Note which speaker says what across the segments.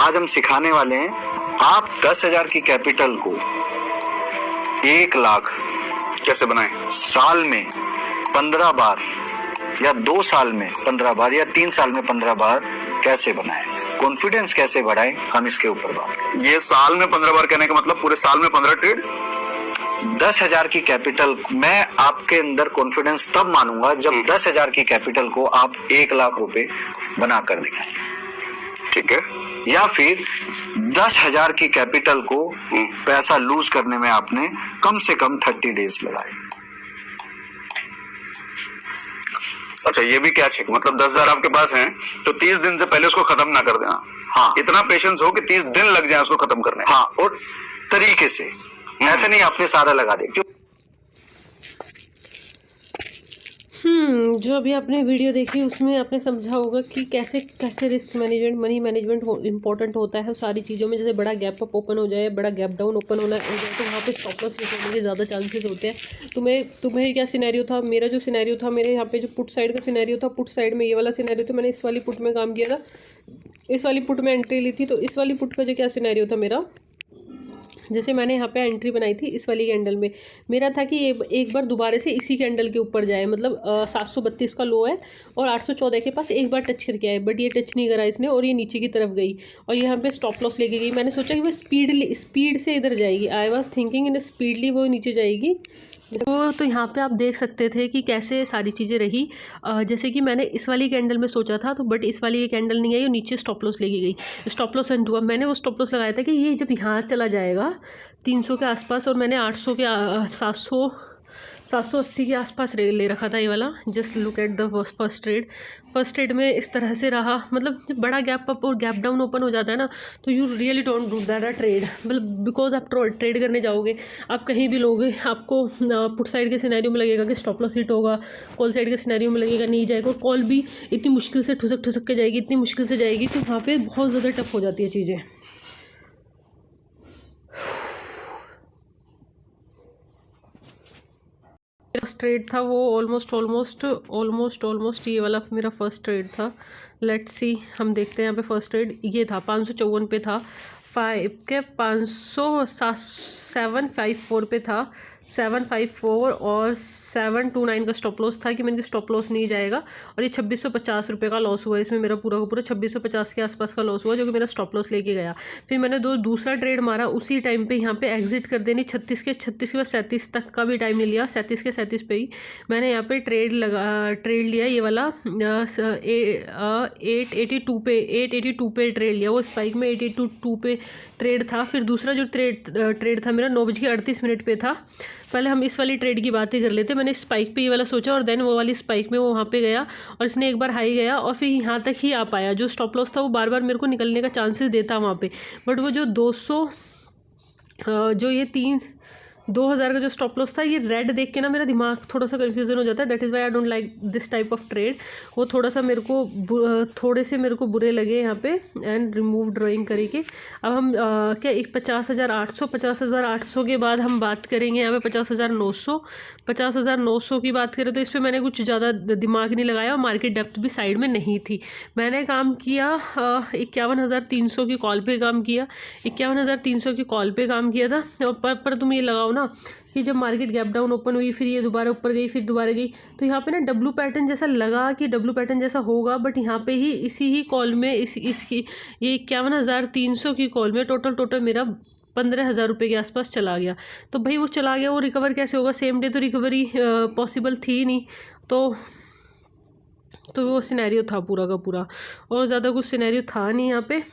Speaker 1: आज हम सिखाने वाले हैं आप 10,000 की कैपिटल को 1 लाख
Speaker 2: कैसे बनाएं।
Speaker 1: साल में 15 बार या 2 साल में 15 बार या 3 साल में 15 बार कैसे बनाएं, कॉन्फिडेंस कैसे बढ़ाएं, हम इसके ऊपर बात करें।
Speaker 2: ये साल में 15 बार कहने का मतलब पूरे साल में 15 ट्रेड।
Speaker 1: 10,000 की कैपिटल, मैं आपके अंदर कॉन्फिडेंस तब मानूंगा जब 10,000 की कैपिटल को आप 1 लाख रुपए बना कर दिखाएं।
Speaker 2: ठीक है।
Speaker 1: या फिर 10,000 की कैपिटल को पैसा लूज करने में आपने कम से कम 30 डेज लगाए।
Speaker 2: अच्छा, ये भी क्या चेक, मतलब 10,000 आपके पास हैं तो 30 दिन से पहले उसको खत्म ना कर देना।
Speaker 1: हाँ,
Speaker 2: इतना पेशेंस हो कि 30 दिन लग जाए उसको खत्म करने।
Speaker 1: हाँ, और तरीके से, ऐसे नहीं आपने सारा लगा दे।
Speaker 3: जो अभी आपने वीडियो देखी उसमें आपने समझा होगा कि कैसे कैसे risk management, money management important होता है सारी चीज़ों में। जैसे बड़ा गैप अप ओपन हो जाए, बड़ा गैप डाउन ओपन हो जाए तो वहाँ पे स्टॉप लॉस हिट होने के ज़्यादा चांसेस होते हैं। तुम्हें क्या सिनेरियो था, मेरा जो सिनेरियो था, मेरे यहाँ पे जो पुट साइड का सिनेरियो था, पुट साइड में ये वाला सिनेरियो था, मैंने इस वाली पुट में काम किया था, इस वाली पुट में एंट्री ली थी। तो इस वाली पुट का जो क्या सिनेरियो था मेरा, जैसे मैंने यहाँ पे एंट्री बनाई थी इस वाली कैंडल में, मेरा था कि एक बार दोबारा से इसी कैंडल के ऊपर जाए, मतलब 732 का लो है और 814 के पास एक बार टच करके आए, बट ये टच नहीं करा इसने और ये नीचे की तरफ गई और यहाँ पे स्टॉप लॉस लेके गई। मैंने सोचा कि वो स्पीड से इधर जाएगी, I was thinking in speedly वो नीचे जाएगी। तो यहाँ पे आप देख सकते थे कि कैसे सारी चीज़ें रही। जैसे कि मैंने इस वाली कैंडल में सोचा था, तो बट इस वाली ये कैंडल नहीं आई और नीचे स्टॉप लॉस लेके गई। स्टॉप लॉस एंड हुआ, मैंने वो स्टॉप लॉस लगाया था कि ये जब यहाँ चला जाएगा 300 के आसपास, और मैंने 800 के 780 के आसपास ले रखा था ये वाला। Just look at the first trade में इस तरह से रहा। मतलब जब बड़ा गैप अप और गैप डाउन ओपन हो जाता है ना, तो you really don't do that a trade, मतलब बिकॉज आप ट्रेड करने जाओगे, आप कहीं भी लोगे, आपको पुट साइड के सिनेरियो में लगेगा कि स्टॉप लॉस हिट होगा, कॉल साइड के सिनेरियो में लगेगा नहीं जाएगा, और कॉल भी इतनी मुश्किल से ठुसक के जाएगी, इतनी मुश्किल से जाएगी कि वहाँ पर बहुत ज़्यादा टफ हो जाती है चीज़ें। फर्स्ट ट्रेड था वो ऑलमोस्ट ये वाला मेरा फर्स्ट ट्रेड था। लेट्स सी, हम देखते हैं यहाँ पे फर्स्ट ट्रेड ये था 554 पे था, 754 पे था, 754 और 729 का स्टॉप लॉस था कि मैंने स्टॉप लॉस नहीं जाएगा, और ये 2650 रुपये का लॉस हुआ इसमें मेरा पूरा का पूरा 2650 के आसपास का लॉस हुआ, जो कि मेरा स्टॉप लॉस लेके गया। फिर मैंने दूसरा ट्रेड मारा उसी टाइम पे, यहाँ पे एग्जिट कर देनी 36 के बाद 37 तक का भी टाइम नहीं लिया, 37 के 37 पे ही मैंने यहाँ पे ट्रेड लिया ये वाला 882 पे ट्रेड लिया। वो स्पाइक में 882 पे ट्रेड था। फिर दूसरा जो ट्रेड था मेरा 9:38 पे था। पहले हम इस वाली ट्रेड की बात ही कर लेते। मैंने स्पाइक पे ये वाला सोचा और देन वो वाली स्पाइक में वो वहाँ पे गया और इसने एक बार हाई गया और फिर यहाँ तक ही आ पाया। जो स्टॉप लॉस था वो बार बार मेरे को निकलने का चांसेस देता वहाँ पे, बट वो जो 200 जो ये 2000 का जो स्टॉप लॉस था, ये रेड देख के ना मेरा दिमाग थोड़ा सा कन्फ्यूजन हो जाता है। That is why I don't like this type of trade. वो थोड़ा सा मेरे को थोड़े से मेरे को बुरे लगे यहाँ पे, एंड रिमूव ड्राइंग करके। अब हम क्या एक 50,800 के बाद हम बात करेंगे यहाँ पे 50,900 की बात करें तो इस पर मैंने कुछ ज़्यादा दिमाग नहीं लगाया और मार्केट डेप्थ भी साइड में नहीं थी। मैंने काम किया 51,300 की कॉल पे काम किया, 51,300 की कॉल पे काम किया था। पर तुम ये लगाओ ना कि जब मार्केट गैप डाउन ओपन हुई, फिर ये दोबारा ऊपर गई, फिर दोबारा गई, तो यहाँ पे ना डब्लू पैटर्न जैसा लगा कि डब्लू पैटर्न जैसा होगा, बट यहाँ पे ही इसी ही कॉल में इसकी ये 51,300 की कॉल में टोटल मेरा 15,000 रुपये के आसपास चला गया। तो भाई वो चला गया, वो रिकवर कैसे होगा? सेम डे तो रिकवरी पॉसिबल थी ही नहीं। तो वो सिनेरियो था पूरा का पूरा, और ज़्यादा कुछ सिनेरियो था नहीं यहाँ पे।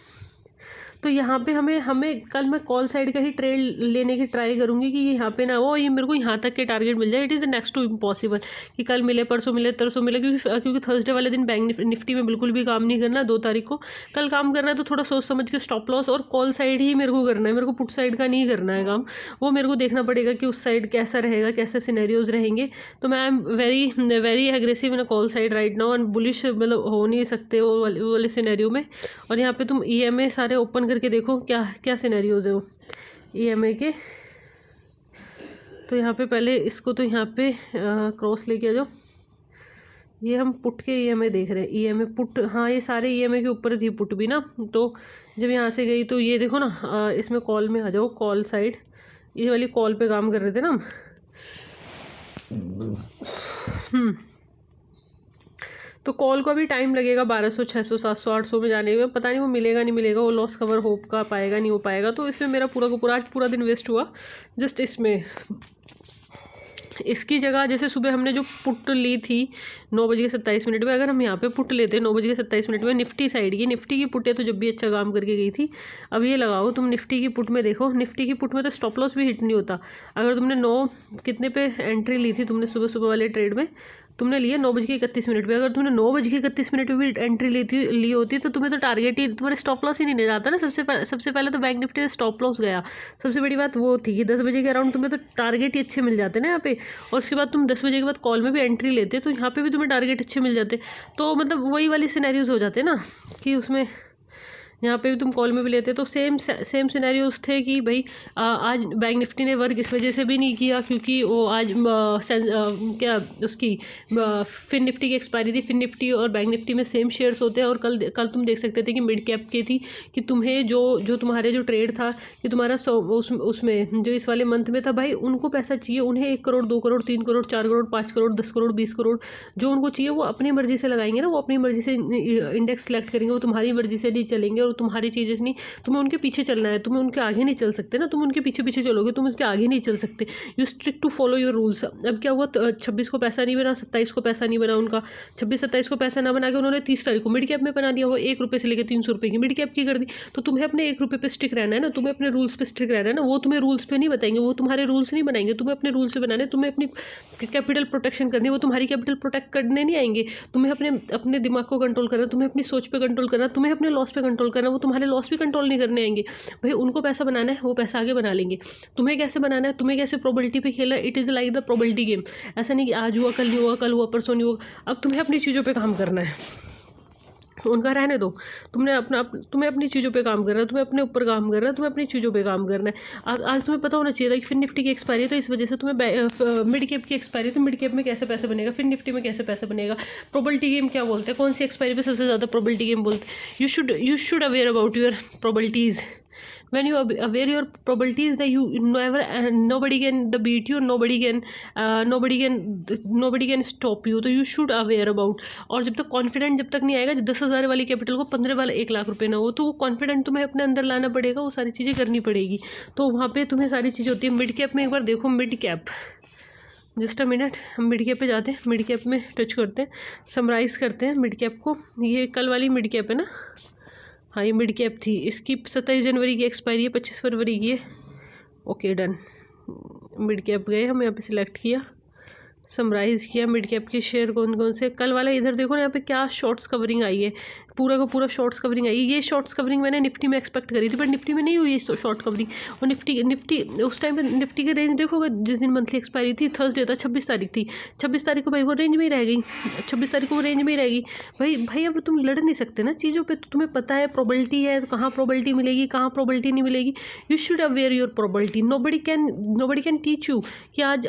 Speaker 3: तो यहाँ पे हमें कल मैं कॉल साइड का ही ट्रेड लेने की ट्राई करूँगी कि यहाँ पे ना हो, ये मेरे को यहाँ तक के टारगेट मिल जाए। It is next to impossible कि कल मिले, परसों मिले, तरसों मिले, क्योंकि थर्सडे वाले दिन बैंक निफ्टी में बिल्कुल भी काम नहीं करना। 2 तारीख को कल काम करना है, तो थोड़ा सोच समझ के स्टॉप लॉस और कॉल साइड ही मेरे को करना है। मेरे को पुट साइड का नहीं करना है काम। वो मेरे को देखना पड़ेगा कि उस साइड कैसा रहेगा, कैसे सिनेरियोज रहेंगे। तो मैं I am very aggressive in call side right now, and bullish मतलब हो नहीं सकते वो वाले सिनेरियो में। और यहाँ पे तुम EMA सारे ओपन करके देखो क्या सिनेरियोज है वो EMA के। तो यहाँ पे पहले इसको तो यहाँ पे क्रॉस लेके आ जाओ। ये हम पुट के ईएमआई देख रहे हैं, ईएमआई पुट, हाँ ये सारे ईएमआई के ऊपर थी पुट भी ना। तो जब यहाँ से गई तो ये देखो ना, इसमें कॉल में आ जाओ, कॉल साइड, ये वाली कॉल पे काम कर रहे थे ना हम। तो कॉल को अभी टाइम लगेगा 1200 600 700 800 में जाने में, पता नहीं वो मिलेगा नहीं मिलेगा, वो लॉस कवर हो का पाएगा नहीं हो पाएगा। तो इसमें मेरा पूरा का पूरा आज पूरा दिन वेस्ट हुआ जस्ट इसमें। इसकी जगह जैसे सुबह हमने जो पुट ली थी 9:27 में, अगर हम यहाँ पे पुट लेते 9:27 में निफ्टी साइड की, निफ्टी की पुट है तो जब भी अच्छा काम करके गई थी। अब ये लगाओ तुम निफ्टी की पुट में, देखो निफ्टी की पुट में तो स्टॉप लॉस भी हिट नहीं होता। अगर तुमने 9 कितने पे एंट्री ली थी तुमने सुबह सुबह वाले ट्रेड में, तुमने लिया 9:31 पे, अगर तुमने 9:31 पे भी एंट्री ली होती तो तुम्हें तो टारगेट ही, तुम्हारे स्टॉप लॉस ही नहीं जाता ना। सबसे पहले तो बैंक निफ्टी में स्टॉप लॉस गया, सबसे बड़ी बात वो थी कि 10 बजे के अराउंड तुम्हें तो टारगेट ही अच्छे मिल जाते ना यहाँ पे। और उसके बाद तुम 10 बजे के बाद कॉल में भी एंट्री लेते तो यहाँ पे भी तुम्हें टारगेट अच्छे मिल जाते। तो मतलब वही वाली सिनेरियोज हो जाते ना कि उसमें यहाँ पे भी तुम कॉल में भी लेते। तो सेम सिनेरियोज थे कि भाई आज बैंक निफ्टी ने वर्क इस वजह से भी नहीं किया क्योंकि वो आज क्या उसकी फिन निफ्टी की एक्सपायरी थी। फिन निफ्टी और बैंक निफ्टी में सेम शेयर्स होते हैं। और कल तुम देख सकते थे कि मिड कैप की थी कि तुम्हें जो तुम्हारे जो ट्रेड था कि तुम्हारा उसमें जो इस वाले मंथ में था, भाई उनको पैसा चाहिए, उन्हें 1 करोड़ 2 करोड़ 3 करोड़ 4 करोड़ 5 करोड़ 10 करोड़ 20 करोड़ जो उनको चाहिए वो अपनी मर्जी से लगाएंगे ना, वो अपनी मर्जी से इंडेक्स सेलेक्ट करेंगे, वो तुम्हारी मर्जी से नहीं चलेंगे। और तुम्हारी चीज़ें नहीं, तुम्हें उनके पीछे चलना है, तुम्हें उनके आगे नहीं चल सकते ना, तुम उनके पीछे पीछे चलोगे, तुम उसके आगे नहीं चल सकते। You strict to follow your rules. अब क्या हुआ, 26 को पैसा नहीं बना, 27 को पैसा नहीं बना उनका, 26-27 को पैसा ना बना के उन्होंने 30 तारीख को मिड कैप में बना दिया, वो 1 रुपये से लेकर 300 रुपये की मिड कैप की कर दी। तो तुम्हें अपने 1 रुपये पे स्टिक रहना है ना, तुम्हें अपने रूल्स पे स्टिक रहना है ना। वो तुम्हें रूल्स पे नहीं बताएंगे, वो तुम्हारे रूल्स नहीं बनाएंगे, तुम्हें अपने रूल्स पे बनाने, तुम्हें अपनी कैपिटल प्रोटेक्शन करनी, वो तुम्हारी कैपिटल प्रोटेक्ट करने नहीं आएंगे। तुम्हें अपने दिमाग को कंट्रोल करना, तुम्हें अपनी सोच पे कंट्रोल करना, तुम्हें अपने लॉस पे कंट्रोल करना, वो तुम्हारे लॉस भी कंट्रोल नहीं करने आएंगे। भाई उनको पैसा बनाना है, वो पैसा आगे बना लेंगे। तुम्हें कैसे बनाना है, तुम्हें कैसे प्रोबेबिलिटी पे खेलना है, it is like the probability game. ऐसा नहीं कि आज हुआ कल नहीं हुआ, कल हुआ परसों नहीं हुआ। अब तुम्हें अपनी चीज़ों पे काम करना है, उनका रहने दो। तुम्हें अपनी चीज़ों पे काम करना है, तुम्हें अपने ऊपर काम करना है, तुम्हें अपनी चीज़ों पे काम करना है। आज तुम्हें पता होना चाहिए था कि फिर निफ्टी की एक्सपायरी है तो इस वजह से तुम्हें मिड कैप की एक्सपायरी है तो मिड कैप में कैसे पैसा बनेगा, फिर निफ्टी में कैसे पैसा बनेगा। प्रोबेबिलिटी गेम क्या बोलते हैं, कौन सी एक्सपायरी पे सबसे ज़्यादा प्रोबेबिलिटी गेम बोलते हैं। You should aware about your probabilities. when you aware your probabilities that you never nobody can beat you, nobody can stop you, तो you should aware about। और जब तक कॉन्फिडेंट जब तक नहीं आएगा, 10,000 वाली कैपिटल को 15 वाला 1 लाख रुपए ना हो, तो वो कॉन्फिडेंट तुम्हें अपने अंदर लाना पड़ेगा, वो सारी चीज़ें करनी पड़ेगी। तो वहाँ पे तुम्हें सारी चीज़ें होती है। मिड कैप में एक बार देखो, mid cap just a minute, हम मिड कैप पे जाते हैं, मिड कैप में टच करते हैं, समराइज़ करते हैं मिड कैप को। ये कल वाली मिड कैप है ना, हाँ ये मिड कैप थी, इसकी 27 जनवरी की एक्सपायरी है, 25 फरवरी की है। ओके डन, मिड कैप गए हम, यहाँ पे सिलेक्ट किया, समराइज़ किया मिड कैप के शेयर कौन कौन से। कल वाला इधर देखो ना, यहाँ पे क्या शॉर्ट्स कवरिंग आई है, पूरा का पूरा शॉर्ट्स कवरिंग आई है। ये शॉर्ट्स कवरिंग मैंने निफ्टी में एक्सपेक्ट करी थी, बट निफ्टी में नहीं हुई शॉर्ट कवरिंग। और निफ्टी उस टाइम पे निफ्टी की रेंज देखोगे, जिस दिन मंथली एक्सपायरी थी थर्सडे था, 26 तारीख थी, 26 तारीख को भाई वो रेंज में ही रह गई, 26 तारीख को वो रेंज में ही रहेगी। भाई अब तुम लड़ नहीं सकते ना चीज़ों पर, तो तुम्हें पता है प्रोबेबिलिटी है, तो कहाँ प्रोबेबिलिटी मिलेगी कहाँ प्रोबेबिलिटी नहीं मिलेगी। You should aware your probability. Nobody can teach you कि आज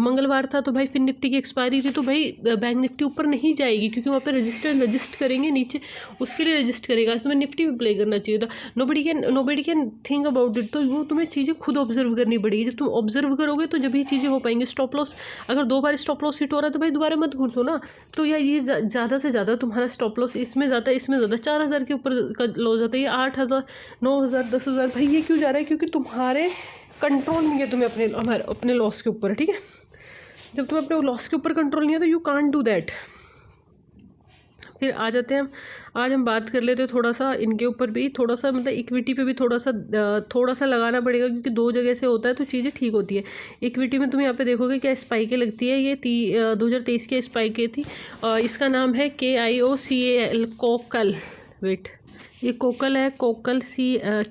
Speaker 3: मंगलवार था तो भाई फिर निफ्टी की एक्सपायरी थी तो भाई बैंक निफ्टी ऊपर नहीं जाएगी क्योंकि वहाँ पे रजिस्टर करेंगे नीचे, उसके लिए रजिस्टर करेगा। आज तुम्हें निफ्टी में प्ले करना चाहिए था। Nobody can think about it. तो वो तुम्हें चीज़ें खुद ऑब्जर्व करनी पड़ेगी। जब तुम ऑब्जर्व करोगे तो जब ही चीज़ें हो पाएंगी। स्टॉप लॉस, अगर 2 बार स्टॉप लॉस हिट हो रहा है तो भाई दोबारा मत घुसो ना। तो या ये ज़्यादा से ज़्यादा तुम्हारा स्टॉप लॉस इसमें ज़्यादा 4,000 के ऊपर का लॉस जाता है, ये 8,000 9,000 10,000। भाई ये क्यों जा रहा है, क्योंकि तुम्हारे कंट्रोल नहीं है, तुम्हें अपने लॉस के ऊपर, ठीक है। जब तुम्हें अपने लॉस के ऊपर कंट्रोल नहीं है तो यू कांट डू दैट। फिर आ जाते हैं आज हम बात कर लेते हैं थोड़ा सा इनके ऊपर भी, थोड़ा सा मतलब इक्विटी पे भी थोड़ा सा लगाना पड़ेगा क्योंकि 2 जगह से होता है तो चीज़ें ठीक होती है। इक्विटी में तुम यहाँ पे देखोगे क्या स्पाइकें लगती है, ये 2023 की स्पाइकें थी। इसका नाम है KIOCAL कोकल, वेट ये कोकल है, कोकल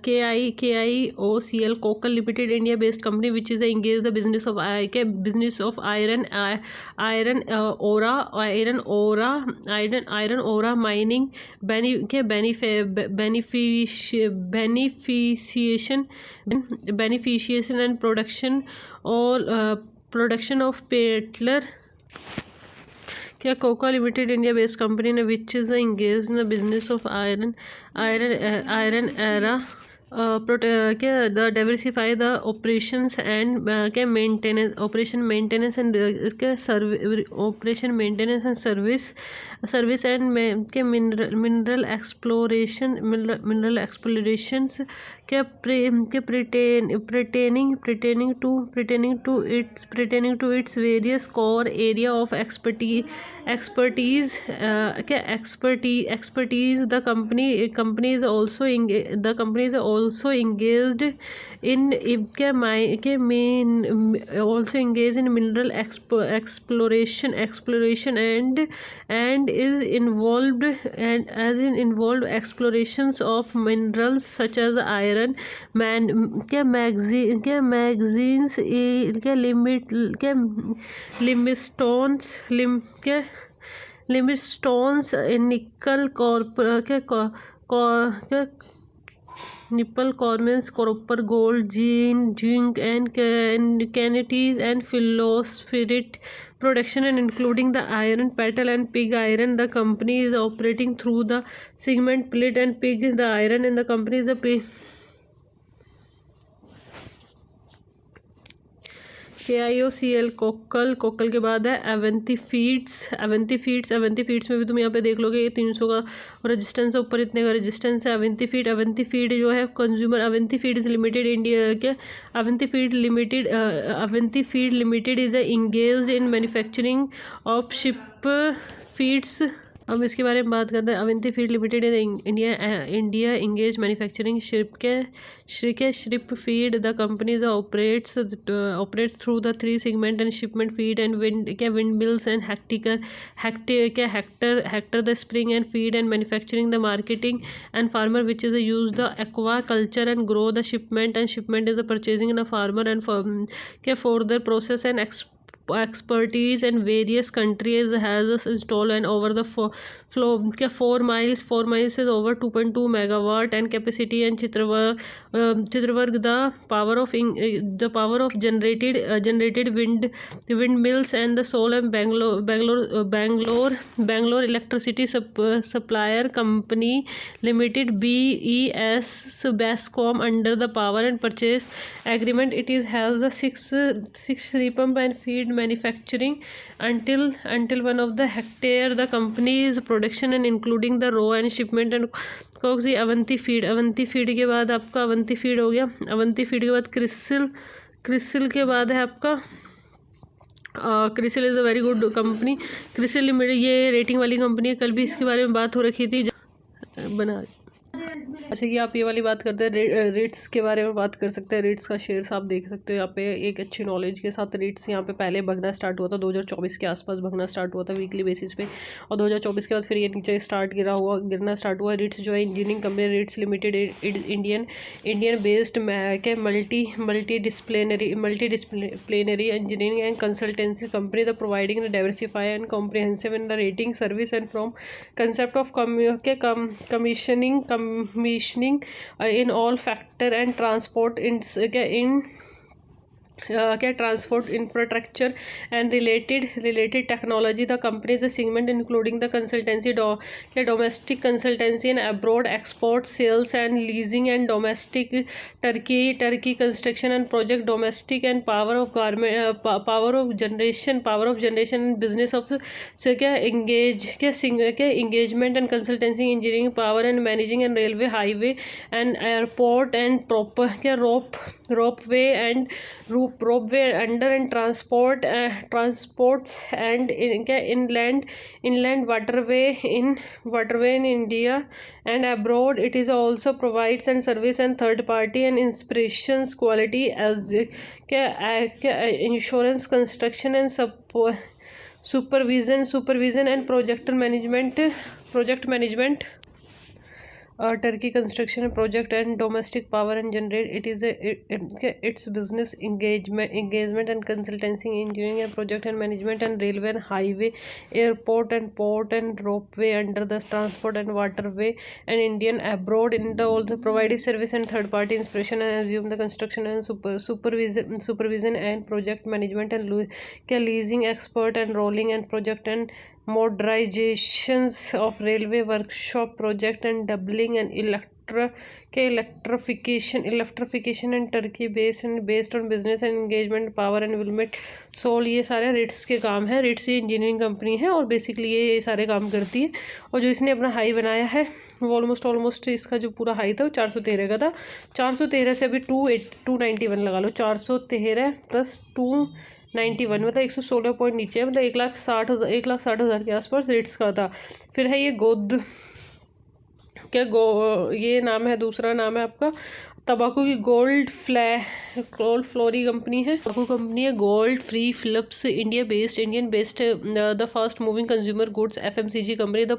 Speaker 3: KIOCL कोकल limited, India based company which is engage the business of iron ore mining beneficiation and production of पेट्लर क्या कोका लिमिटेड इंडिया बेस्ड कंपनी ने which is engaged in the business of iron era क्या the diversify the operations and क्या maintenance operation maintenance and क्या operation maintenance and service and के mineral explorations क्या pertaining to its various core area of expertise the company is also engaged in mineral exploration and is involved explorations of minerals such as iron magazines limestone nickel copper gold zinc and canaties and phosphate production and including the iron petal and pig iron. The company is operating through the segment plate and pig the iron and the company is KIOCL Kokalla के बाद है Avanti feeds में भी तुम यहाँ पे देख लोगे ये 300 का रेजिस्टेंस है, ऊपर इतने का रेजिस्टेंस है। अवंती फीड जो है consumer Avanti feeds limited India के Avanti feed limited is engaged in manufacturing of shrimp feeds. हम इसके बारे में बात करते हैं। Avanti feed limited India engage manufacturing shrimp feed the companies operates through the 3 segment and shipment feed and wind mills and hector the spring and feed and manufacturing the marketing and farmer which is use the aquaculture and grow the shipment is the purchasing in a farmer and further process and expertise and various countries has installed and over the flow 4 miles is over 2.2 megawatt and capacity and Chitravarg the power of generated windmills and the solar Bangalore electricity supplier company limited BES Bascom under the power and purchase agreement. It has the 6 repump and feed manufacturing until 1 of the hectare the company's production and including the raw and shipment and cogs. Avanti feed के बाद आपका Avanti feed हो गया। Avanti feed के बाद क्रिसिल के बाद है आपका CRISIL is a very good company. CRISIL limited ये रेटिंग वाली कंपनी है, कल भी इसके बारे में बात हो रखी थी बना। जैसे कि आप ये वाली बात करते हैं रेट्स के बारे में बात कर सकते हैं। रेट्स का शेयर्स आप देख सकते हो यहाँ पे एक अच्छी नॉलेज के साथ। रेट्स यहाँ पे पहले भगना स्टार्ट हुआ था 2024 के आसपास भगना स्टार्ट हुआ था वीकली बेसिस पे, और 2024 के बाद फिर ये नीचे गिरना स्टार्ट हुआ। रेट्स जो है engineering company RITES limited Indian based के multidisciplinary engineering and consultancy company the providing diversify and comprehensive in the rating service and from concept of commissioning in all factor and transport in transport infrastructure and related technology. The company's segment including the consultancy domestic consultancy and abroad export sales and leasing and domestic turkey construction and project domestic and power of generation and business of engagement and consultancy engineering power and managing and railway highway and airport and ropeway and ropeway under and transports and inland waterway in India and abroad. It is also provides and service and third party and inspirations quality as insurance construction and supervision and project management turkey construction project and domestic power and generate. It is its business engagement and consultancy engineering and project and management and railway and highway airport and port and ropeway under the transport and waterway and Indian abroad in the also provided service and third party inspiration and assume the construction and supervision and project management and leasing expert and rolling and project and modernizations of railway workshop project and doubling and electrification and Turkey based on business and engagement power and development soul, ये सारे Ritz के काम है। Ritz ये engineering company है और basically ये सारे काम करती है। और जो इसने अपना हाई बनाया है वो ऑलमोस्ट इसका जो पूरा हाई था वो 413 का था। 413 से अभी 291 लगा लो, 413 प्लस 291 मतलब 116 पॉइंट नीचे है, मतलब 1,60,000 के आसपास रेट्स का था। फिर है ये ये नाम है, दूसरा नाम है आपका तंबाकू की गोल्ड फ्लोरी कंपनी है। तंबाकू कंपनी है Godfrey Phillips, Indian based the fast moving consumer goods FMCG company. The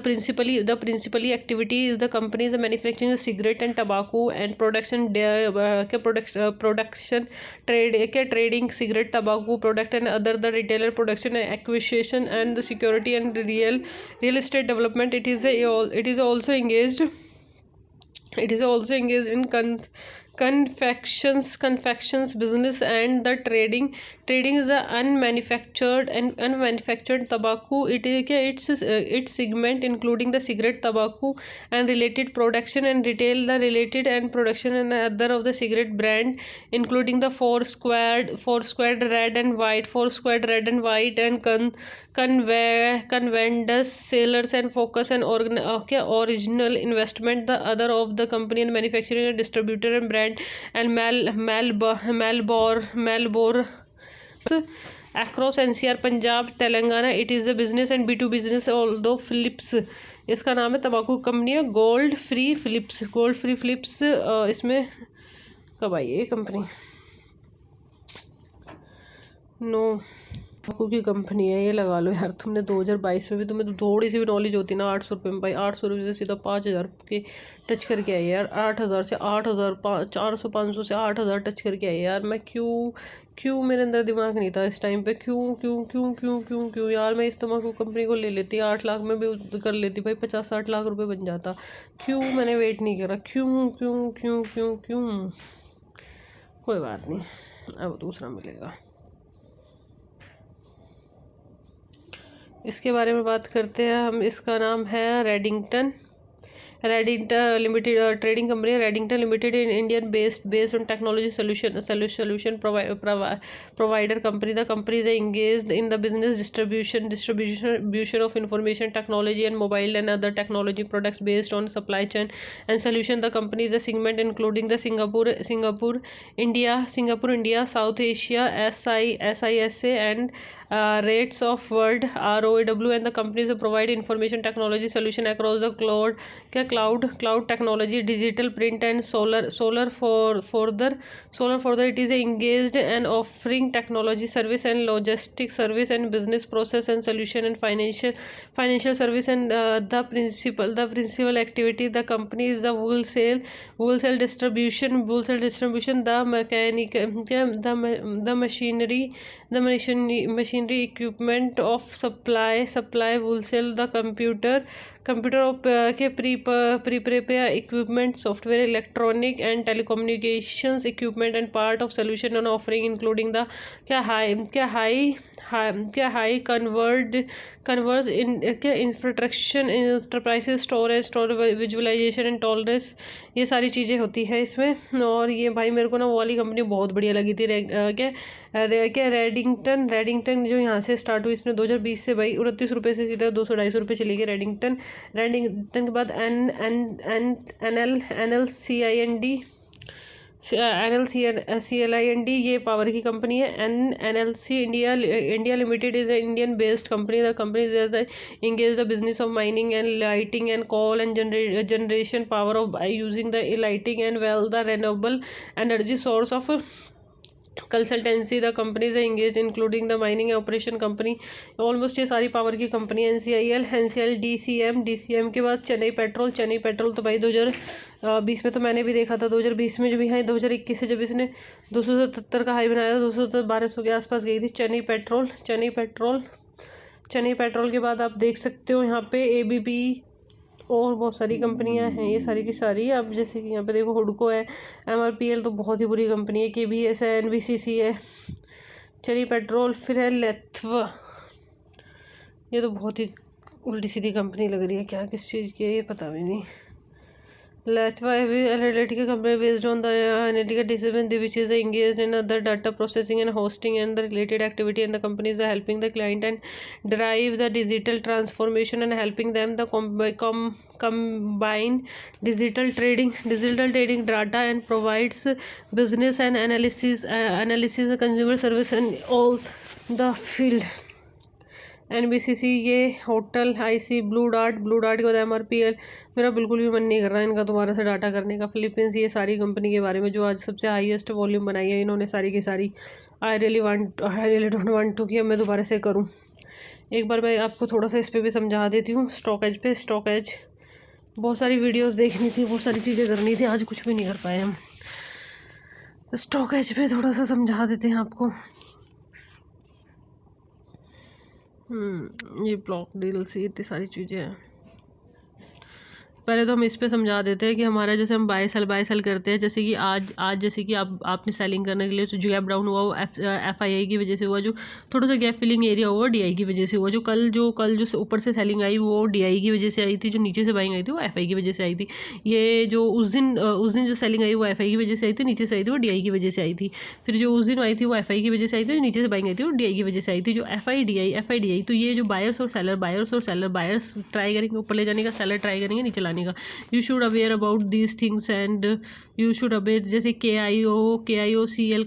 Speaker 3: principally activity is the company is manufacturing cigarette and tobacco and production trading cigarette tobacco product and other the retailer production acquisition and the security and real estate development. It is also engaged in confections business and the trading is a unmanufactured tobacco. Its segment including the cigarette tobacco and related production and retail, the related and production and other of the cigarette brand including the four squared red and white and convendus sailors and focus and original investment, the other of the company and manufacturing and distributor and brand and Malbor across NCR Punjab Telangana. It is a business and B2 business although Phillips इसका नाम है। तंबाकू company है Godfrey Philips. इसमें कब आई ये company? No तंबाकू की कंपनी है, ये लगा लो यार। तुमने 2022 में भी तुम्हें तो थोड़ी सी भी नॉलेज होती ना। 800 रुपये में भाई, 800 रुपये से सीधा 5,000 के टच करके आई यार। 8,000 से 8,000 400 500 से 8,000 टच करके आई यार। मैं क्यों मेरे अंदर दिमाग नहीं था इस टाइम पे? क्यों यार, मैं इस तंबाकू कंपनी को ले लेती, 8 लाख में भी कर लेती भाई, 50-60 लाख रुपये बन जाता। क्यों मैंने वेट नहीं करा? क्यों? कोई बात नहीं, अब दूसरा मिलेगा। इसके बारे में बात करते हैं हम। इसका नाम है रेडिंगटन लिमिटेड ट्रेडिंग कंपनी है। Redington limited in Indian based on technology solution provider company. The company is engaged in the business distribution of information technology and mobile and other technology products based on supply chain and solution. The company is a segment including the Singapore India south Asia SISA and rates of world ROW and the companies that provide information technology solution across the cloud technology, digital print and solar further it is engaged and offering technology service and logistics service and business process and solution and financial service and the principal activity the company is the wholesale distribution, the machinery equipment of supply wholesale, the computer के prepare equipment, software, electronic and telecommunications equipment and part of solution and offering including the high converge in infrastructure enterprises storage visualization and tolerance, ये सारी चीज़ें होती है इसमें। और ये भाई मेरे को ना वो वाली कंपनी बहुत बढ़िया लगी थी क्या रेडिंगटन जो यहाँ से स्टार्ट हुई, इसने 2020 से भाई 29 रुपये से सीधा 200-250 रुपये चली गई रेडिंगटन के बाद NLCLIND ये पावर की कंपनी है। NLC India limited is Indian based company. The company engage the business of mining and lighting and coal and generation power of by using the lighting and well the renewable energy source of consultancy. The companies engaged including the mining operation company, almost ये सारी power की company. NCL DCM के बाद Chennai petrol तो भाई 2020 में तो मैंने भी देखा था। 2020 में जो भी है 2021 से जब इसने 277 का हाई बनाया था, 270-1200 के आसपास गई थी चेन्नई पेट्रोल के बाद आप देख सकते हो यहाँ पे ABB और बहुत सारी कंपनियां हैं, ये सारी की सारी। अब जैसे कि यहाँ पे देखो हुडको है, MRPL तो बहुत ही बुरी कंपनी है, KBS है, NBCC है, चेन्नई पेट्रोल, फिर है लेथवा, ये तो बहुत ही उल्टी सीधी कंपनी लग रही है, क्या किस चीज़ की है ये पता भी नहीं। Latva Analytica company based on the Analytica discipline which is engaged in other data processing and hosting and the related activity, and the companies are helping the client and drive the digital transformation and helping them the combine digital trading data and provides business and analysis consumer service and all the field। NBCC ये hotel IC blue dart के बाद MRPL। मेरा बिल्कुल भी मन नहीं कर रहा है इनका दोबारा से डाटा करने का। फिलीपींस ये सारी कंपनी के बारे में जो आज सबसे हाईएस्ट वॉल्यूम बनाई है इन्होंने सारी की सारी। I really don't want to कि अब मैं दोबारा से करूं। एक बार मैं आपको थोड़ा सा इस पर भी समझा देती हूँ। स्टॉक एज बहुत सारी वीडियोस देखनी थी, बहुत सारी चीज़ें करनी थी, आज कुछ भी नहीं कर पाए हम। स्टॉक एज पे थोड़ा सा समझा देते हैं आपको। ये ब्लॉक डील्स ये इतनी सारी चीज़ें हैं। पहले तो हम इस पे समझा देते हैं कि हमारा जैसे हम बाय सेल करते हैं, जैसे कि आज जैसे कि आपने सेलिंग करने के लिए जो गैप डाउन हुआ वो FII की वजह से हुआ, जो थोड़ा सा गैप फिलिंग एरिया हुआ DI की वजह से हुआ, जो कल जो ऊपर से सेलिंग आई वो DI की वजह से आई थी, जो नीचे से बाइंग आई थी वो FI की वजह से आई थी। ये जो उस दिन जो सेलिंग आई वो FI की वजह से आई थी, नीचे से आई थी वो DI की वजह से आई थी। फिर जो उस दिन आई थी वो FI की वजह से आई थी, नीचे से बाइंग आई थी वो DI की वजह से आई थी। जो FI DI तो ये जो बायर्स और सेलर बायर्स ट्राई करेंगे ऊपर ले जाने का, सेलर ट्राई करेंगे नीचे लाने का। You should aware about these things and you should aware, जैसे KIOCL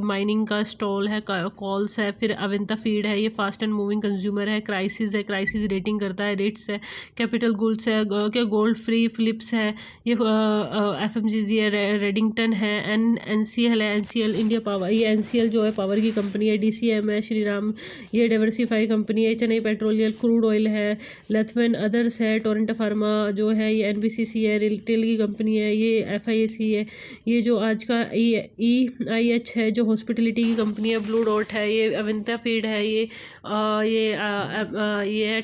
Speaker 3: माइनिंग का स्टॉल है, कॉल्स है, फिर अविंता फीड है, ये फास्ट एंड मूविंग कंज्यूमर है, क्राइसिस रेटिंग करता है, रेट्स है, कैपिटल गुड्स है, क्या गोल्ड फ्री फिलिप्स है, ये FMGG है, रेडिंगटन है, NCL है, NCL इंडिया पावर, ये NCL जो है पावर की कंपनी है, DCM है, श्रीराम ये डाइवर्सिफाई कंपनी है, चेन्नई पेट्रोलियम क्रूड ऑयल है, लेथवेन अदर्स है, टोरेंटा फार्मा जो है, ये NBCC है, रिटेल की कंपनी है, ये FIAC है, ये जो आज का EIH है जो हॉस्पिटलिटी की कंपनी है, ब्लू डॉट है, ये अविंता फीड है, ये है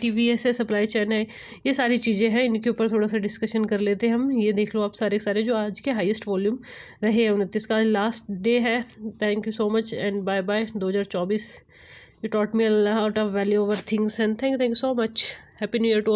Speaker 3: TVS है, सप्लाई चेन है। ये सारी चीज़ें हैं, इनके ऊपर थोड़ा सा डिस्कशन कर लेते हैं हम। ये देख लो आप सारे जो आज के हाईएस्ट वॉल्यूम रहे हैं 29 का लास्ट डे है। Thank you so much and bye bye 2024। You taught me a lot of value over things and thank you so much. Happy new year to